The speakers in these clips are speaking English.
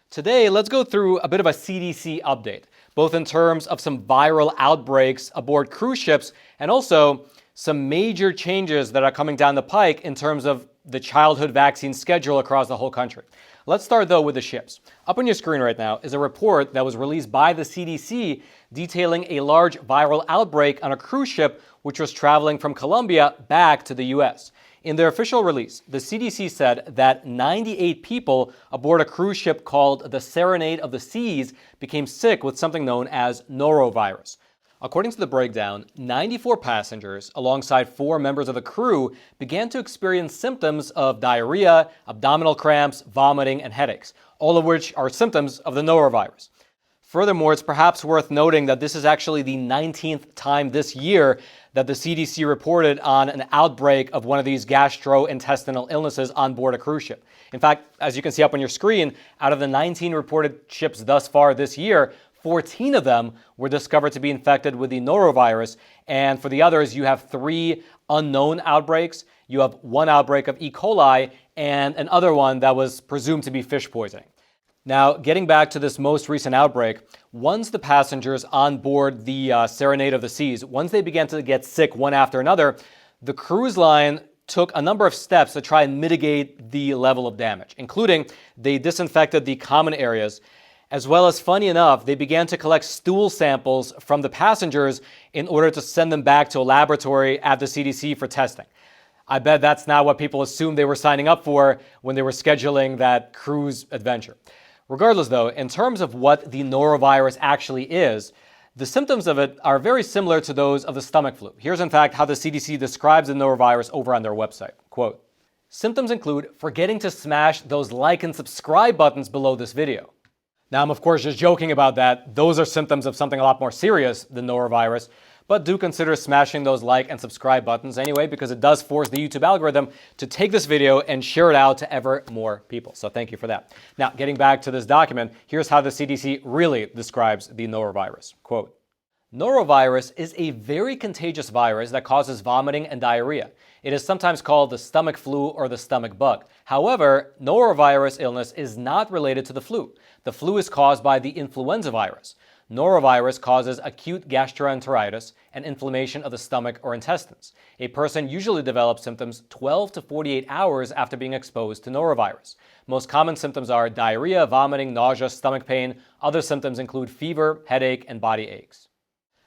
Today, let's go through a bit of a CDC update, both in terms of some viral outbreaks aboard cruise ships and also some major changes that are coming down the pike in terms of the childhood vaccine schedule across the whole country. Let's start though with the ships. Up on your screen right now is a report that was released by the CDC detailing a large viral outbreak on a cruise ship which was traveling from Colombia back to the US. In their official release, the CDC said that 98 people aboard a cruise ship called the Serenade of the Seas became sick with something known as norovirus. According to the breakdown, 94 passengers, alongside 4 members of the crew, began to experience symptoms of diarrhea, abdominal cramps, vomiting, and headaches, all of which are symptoms of the norovirus. Furthermore, it's perhaps worth noting that this is actually the 19th time this year that the CDC reported on an outbreak of one of these gastrointestinal illnesses on board a cruise ship. In fact, as you can see up on your screen, out of the 19 reported ships thus far this year, 14 of them were discovered to be infected with the norovirus, and for the others, you have 3 unknown outbreaks. You have 1 outbreak of E. coli and another one that was presumed to be fish poisoning. Now, getting back to this most recent outbreak, once the passengers on board the Serenade of the Seas, once they began to get sick one after another, the cruise line took a number of steps to try and mitigate the level of damage, including they disinfected the common areas, as well as, funny enough, they began to collect stool samples from the passengers in order to send them back to a laboratory at the CDC for testing. I bet that's not what people assumed they were signing up for when they were scheduling that cruise adventure. Regardless, though, in terms of what the norovirus actually is, the symptoms of it are very similar to those of the stomach flu. Here's, in fact, how the CDC describes the norovirus over on their website. Quote, "Symptoms include forgetting to smash those like and subscribe buttons below this video." Now, I'm of course just joking about that. Those are symptoms of something a lot more serious than norovirus, but do consider smashing those like and subscribe buttons anyway, because it does force the YouTube algorithm to take this video and share it out to ever more people. So thank you for that. Now, getting back to this document, here's how the CDC really describes the norovirus. Quote, "Norovirus is a very contagious virus that causes vomiting and diarrhea. It is sometimes called the stomach flu or the stomach bug. However, norovirus illness is not related to the flu. The flu is caused by the influenza virus. Norovirus causes acute gastroenteritis and inflammation of the stomach or intestines. A person usually develops symptoms 12 to 48 hours after being exposed to norovirus. Most common symptoms are diarrhea, vomiting, nausea, stomach pain. Other symptoms include fever, headache, and body aches."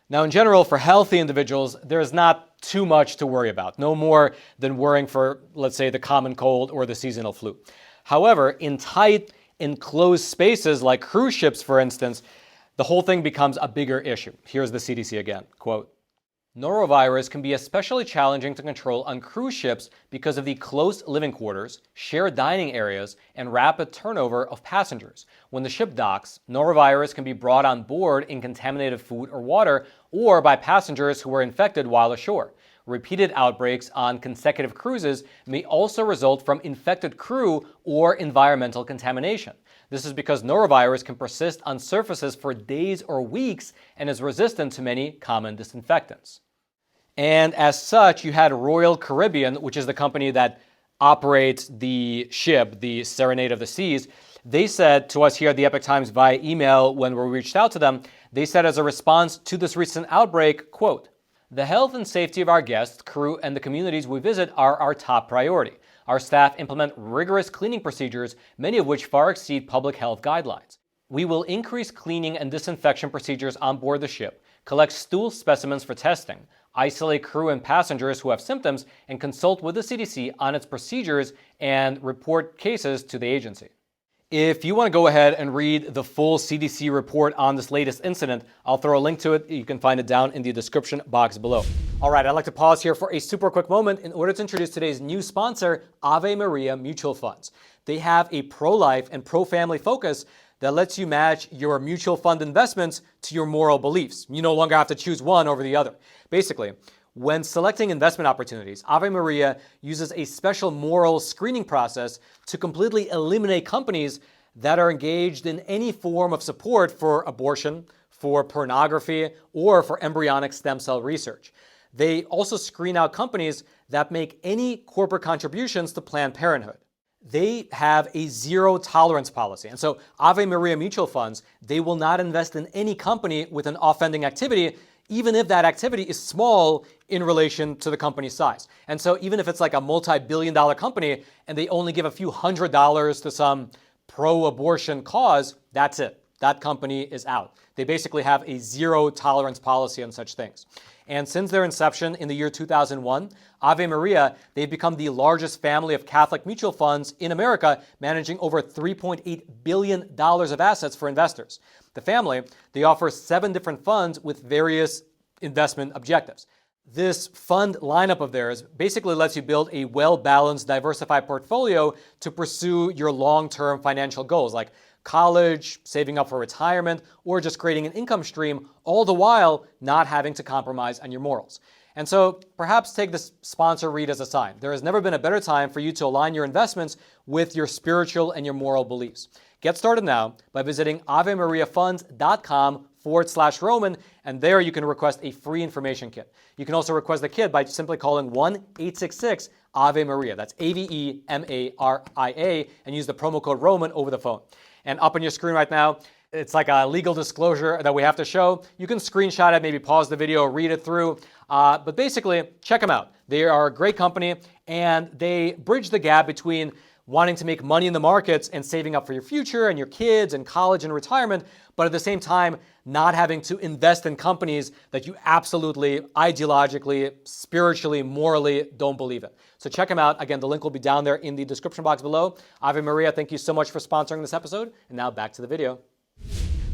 Now, in general, for healthy individuals, there's not too much to worry about, no more than worrying for, let's say, the common cold or the seasonal flu. However, in tight, enclosed spaces like cruise ships, for instance, the whole thing becomes a bigger issue. Here's the CDC again. Quote, "Norovirus can be especially challenging to control on cruise ships because of the close living quarters, shared dining areas, and rapid turnover of passengers. When the ship docks, norovirus can be brought on board in contaminated food or water, or by passengers who were infected while ashore. Repeated outbreaks on consecutive cruises may also result from infected crew or environmental contamination. This is because norovirus can persist on surfaces for days or weeks and is resistant to many common disinfectants." And as such, you had Royal Caribbean, which is the company that operates the ship, the Serenade of the Seas. They said to us here at the Epoch Times via email when we reached out to them, they said as a response to this recent outbreak, quote, "The health and safety of our guests, crew, and the communities we visit are our top priority. Our staff implement rigorous cleaning procedures, many of which far exceed public health guidelines. We will increase cleaning and disinfection procedures on board the ship, collect stool specimens for testing, isolate crew and passengers who have symptoms, and consult with the CDC on its procedures and report cases to the agency." If you want to go ahead and read the full CDC report on this latest incident, I'll throw a link to it. You can find it down in the description box below. All right, I'd like to pause here for a super quick moment in order to introduce today's new sponsor, Ave Maria Mutual Funds. They have a pro-life and pro-family focus that lets you match your mutual fund investments to your moral beliefs. You no longer have to choose one over the other. Basically, when selecting investment opportunities, Ave Maria uses a special moral screening process to completely eliminate companies that are engaged in any form of support for abortion, for pornography, or for embryonic stem cell research. They also screen out companies that make any corporate contributions to Planned Parenthood. They have a zero tolerance policy. And so Ave Maria Mutual Funds, they will not invest in any company with an offending activity, even if that activity is small in relation to the company's size. And so even if it's like a multi-billion-dollar company and they only give a few $100s to some pro-abortion cause, that's it. That company is out. They basically have a zero tolerance policy on such things. And since their inception in the year 2001, Ave Maria, they've become the largest family of Catholic mutual funds in America, managing over $3.8 billion of assets for investors. The family, they offer 7 different funds with various investment objectives. This fund lineup of theirs basically lets you build a well-balanced, diversified portfolio to pursue your long-term financial goals, like college, saving up for retirement, or just creating an income stream, all the while not having to compromise on your morals. And so perhaps take this sponsor read as a sign. There has never been a better time for you to align your investments with your spiritual and your moral beliefs. Get started now by visiting avemariafunds.com/Roman, and there you can request a free information kit. You can also request the kit by simply calling 1-866-AVE Maria. That's AVEMARIA, and use the promo code Roman over the phone. And up on your screen right now, it's like a legal disclosure that we have to show. You can screenshot it, maybe pause the video, read it through. But basically, check them out. They are a great company, and they bridge the gap between wanting to make money in the markets and saving up for your future and your kids and college and retirement, but at the same time, not having to invest in companies that you absolutely, ideologically, spiritually, morally don't believe in. So check them out. Again, the link will be down there in the description box below. Ave Maria, thank you so much for sponsoring this episode. And now back to the video.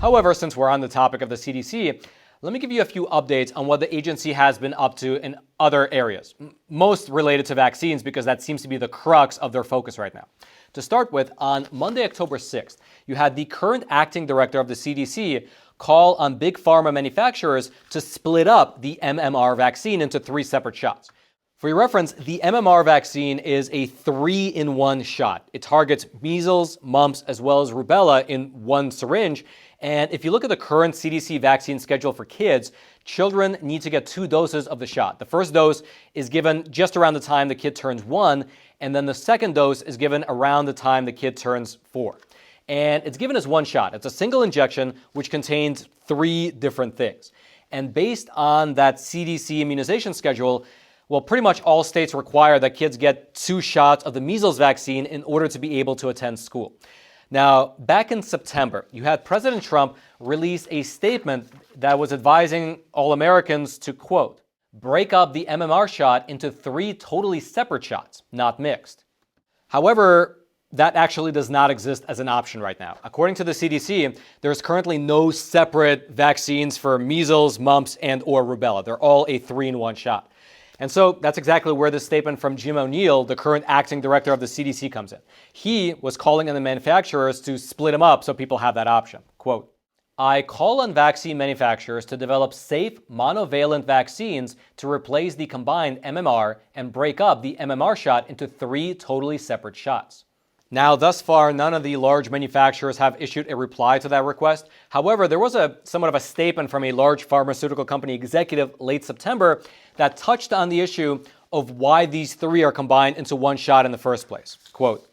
However, since we're on the topic of the CDC, let me give you a few updates on what the agency has been up to in other areas, most related to vaccines, because that seems to be the crux of their focus right now. To start with, on Monday, October 6th, you had the current acting director of the CDC call on big pharma manufacturers to split up the MMR vaccine into 3 separate shots. For your reference, the MMR vaccine is a 3-in-1 shot. It targets measles, mumps, as well as rubella in one syringe. And if you look at the current CDC vaccine schedule for kids, children need to get 2 doses of the shot. The first dose is given just around the time the kid turns 1, and then the second dose is given around the time the kid turns 4. And it's given as one shot. It's a single injection which contains 3 different things. And based on that CDC immunization schedule, well, pretty much all states require that kids get 2 shots of the measles vaccine in order to be able to attend school. Now, back in September, you had President Trump release a statement that was advising all Americans to, quote, break up the MMR shot into 3 totally separate shots, not mixed. However, that actually does not exist as an option right now. According to the CDC, there's currently no separate vaccines for measles, mumps, and or rubella. They're all a 3-in-1 shot. And so that's exactly where this statement from Jim O'Neill, the current acting director of the CDC, comes in. He was calling on the manufacturers to split them up so people have that option. Quote, I call on vaccine manufacturers to develop safe monovalent vaccines to replace the combined MMR and break up the MMR shot into 3 totally separate shots. Now, thus far, none of the large manufacturers have issued a reply to that request. However, there was somewhat of a statement from a large pharmaceutical company executive late September that touched on the issue of why these 3 are combined into one shot in the first place. Quote,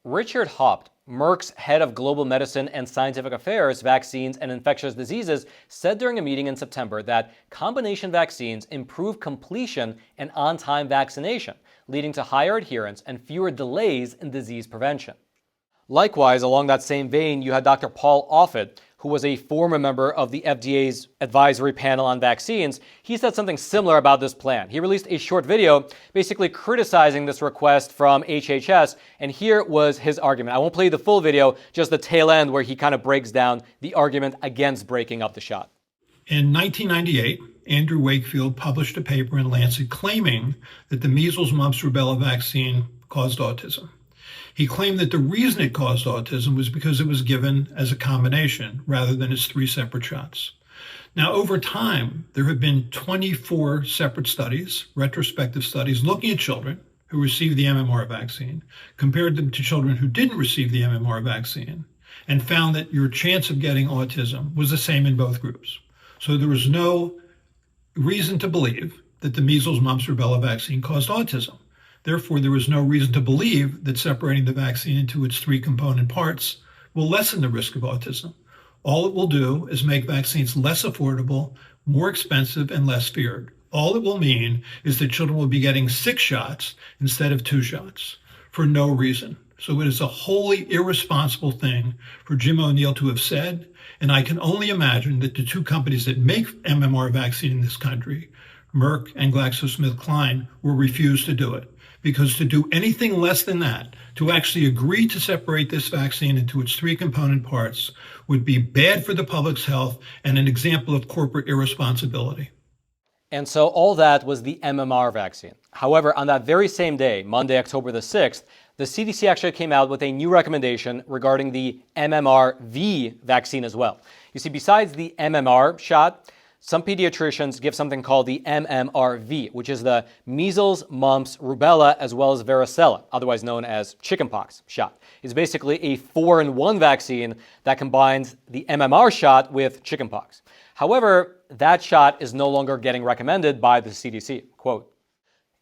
Richard Haupt, Merck's head of global medicine and scientific affairs, vaccines, and infectious diseases, said during a meeting in September that combination vaccines improve completion and on-time vaccination, leading to higher adherence and fewer delays in disease prevention. Likewise, along that same vein, you had Dr. Paul Offit, who was a former member of the FDA's advisory panel on vaccines. He said something similar about this plan. He released a short video basically criticizing this request from HHS, and here was his argument. I won't play the full video, just the tail end where he kind of breaks down the argument against breaking up the shot. In 1998, Andrew Wakefield published a paper in Lancet claiming that the measles, mumps, rubella vaccine caused autism. He claimed that the reason it caused autism was because it was given as a combination rather than as 3 separate shots. Now, over time, there have been 24 separate studies, retrospective studies, looking at children who received the MMR vaccine, compared them to children who didn't receive the MMR vaccine, and found that your chance of getting autism was the same in both groups. So there was no reason to believe that the measles, mumps, rubella vaccine caused autism. Therefore, there is no reason to believe that separating the vaccine into its three component parts will lessen the risk of autism. All it will do is make vaccines less affordable, more expensive, and less feared. All it will mean is that children will be getting 6 shots instead of 2 shots for no reason. So it is a wholly irresponsible thing for Jim O'Neill to have said, and I can only imagine that the 2 companies that make MMR vaccine in this country, Merck and GlaxoSmithKline, will refuse to do it. Because to do anything less than that, to actually agree to separate this vaccine into its 3 component parts, would be bad for the public's health and an example of corporate irresponsibility. And so all that was the MMR vaccine. However, on that very same day, Monday, October the 6th, the CDC actually came out with a new recommendation regarding the MMRV vaccine as well. You see, besides the MMR shot, some pediatricians give something called the MMRV, which is the measles, mumps, rubella, as well as varicella, otherwise known as chickenpox shot. It's basically a 4-in-1 vaccine that combines the MMR shot with chickenpox. However, that shot is no longer getting recommended by the CDC. Quote,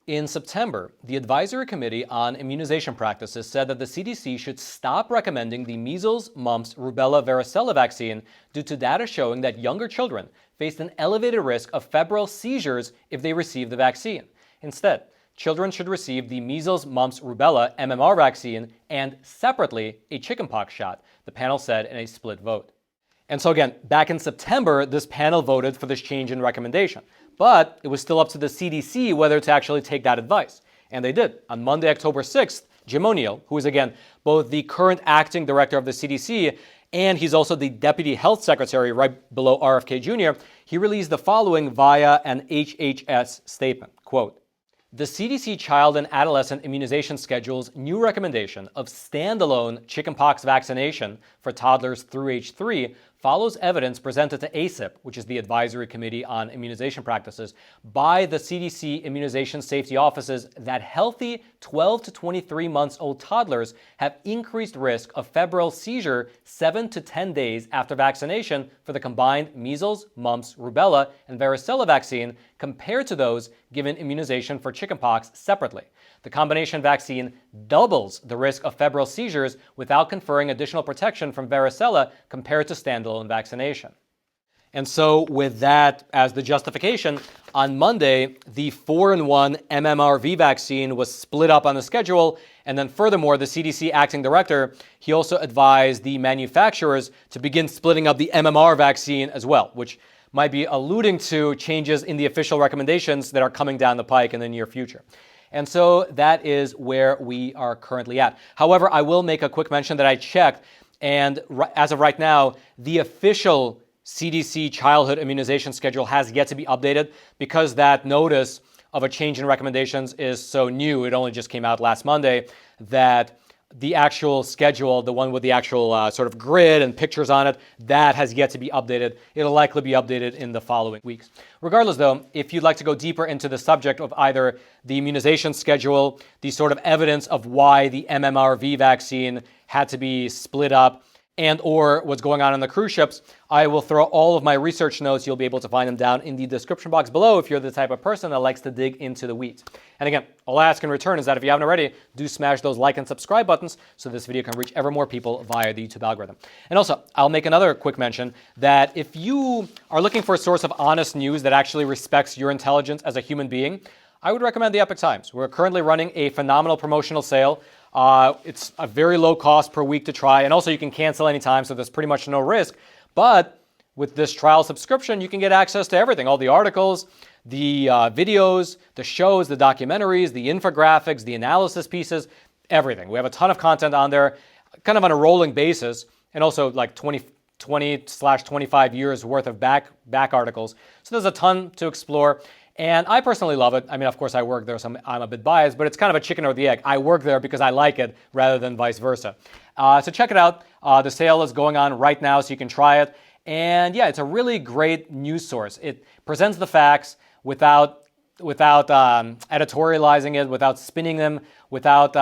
in September, the Advisory Committee on Immunization Practices said that the CDC should stop recommending the measles, mumps, rubella, varicella vaccine due to data showing that younger children faced an elevated risk of febrile seizures if they received the vaccine. Instead, children should receive the measles, mumps, rubella MMR vaccine and separately a chickenpox shot, the panel said in a split vote. And so again, back in September, this panel voted for this change in recommendation. But it was still up to the CDC whether to actually take that advice. And they did. On Monday, October 6th, Jim O'Neill, who is again both the current acting director of the CDC and he's also the deputy health secretary right below RFK Jr., he released the following via an HHS statement. Quote, the CDC Child and Adolescent Immunization Schedule's new recommendation of standalone chickenpox vaccination for toddlers through age 3 follows evidence presented to ACIP, which is the Advisory Committee on Immunization Practices, by the CDC Immunization Safety Offices that healthy 12 to 23 months old toddlers have increased risk of febrile seizure 7 to 10 days after vaccination for the combined measles, mumps, rubella, and varicella vaccine compared to those given immunization for chickenpox separately. The combination vaccine doubles the risk of febrile seizures without conferring additional protection from varicella compared to standalone vaccination. And so with that as the justification, on Monday, the 4-in-1 MMRV vaccine was split up on the schedule. And then furthermore, the CDC acting director, he also advised the manufacturers to begin splitting up the MMR vaccine as well, which might be alluding to changes in the official recommendations that are coming down the pike in the near future. And so that is where we are currently at. However, I will make a quick mention that I checked, and as of right now, the official CDC childhood immunization schedule has yet to be updated because that notice of a change in recommendations is so new. It only just came out last Monday that the actual schedule, the one with the actual sort of grid and pictures on it, that has yet to be updated. It'll likely be updated in the following weeks. Regardless, though, if you'd like to go deeper into the subject of either the immunization schedule, the sort of evidence of why the MMRV vaccine had to be split up, and or what's going on the cruise ships, I will throw all of my research notes. You'll be able to find them down in the description box below if you're the type of person that likes to dig into the weeds. And again, all I ask in return is that if you haven't already, do smash those like and subscribe buttons so this video can reach ever more people via the YouTube algorithm. And also, I'll make another quick mention that if you are looking for a source of honest news that actually respects your intelligence as a human being, I would recommend the Epic Times. We're currently running a phenomenal promotional sale. It's a very low cost per week to try, and also you can cancel anytime, so there's pretty much no risk. But with this trial subscription, you can get access to everything, all the articles, the videos, the shows, the documentaries, the infographics, the analysis pieces, everything. We have a ton of content on there, kind of on a rolling basis, and also like 20/25 years worth of back articles. So there's a ton to explore. And I personally love it. I mean, of course, I work there, so I'm a bit biased, but it's kind of a chicken or the egg. I work there because I like it rather than vice versa. So check it out. The sale is going on right now, so you can try it. And yeah, it's a really great news source. It presents the facts without editorializing it, without spinning them, without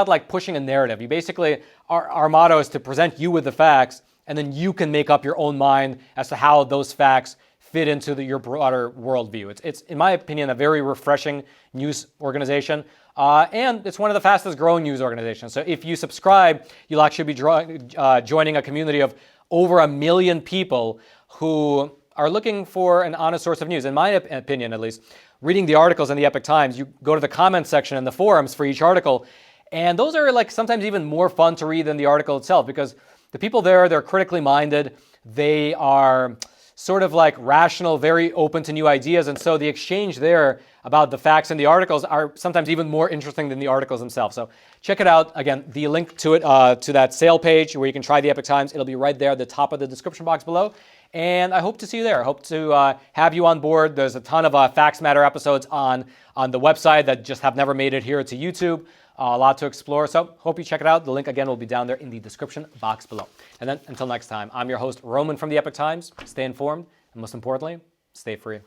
like pushing a narrative. You basically, our motto is to present you with the facts, and then you can make up your own mind as to how those facts fit into your broader worldview. It's, in my opinion, a very refreshing news organization. And it's one of the fastest growing news organizations. So if you subscribe, you'll actually be joining a community of over 1 million people who are looking for an honest source of news. In my opinion, at least, reading the articles in the Epoch Times, you go to the comments section and the forums for each article, and those are like sometimes even more fun to read than the article itself, because the people there, they're critically minded, they are sort of like rational, very open to new ideas, and so the exchange there about the facts in the articles are sometimes even more interesting than the articles themselves. So check it out. Again, the link to it, to that sale page where you can try the Epoch Times, it'll be right there at the top of the description box below. And I hope to see you there. I hope to have you on board. There's a ton of Facts Matter episodes on the website that just have never made it here to YouTube. A lot to explore. So hope you check it out. The link again will be down there in the description box below. And then until next time, I'm your host, Roman from the Epoch Times. Stay informed, and most importantly, stay free.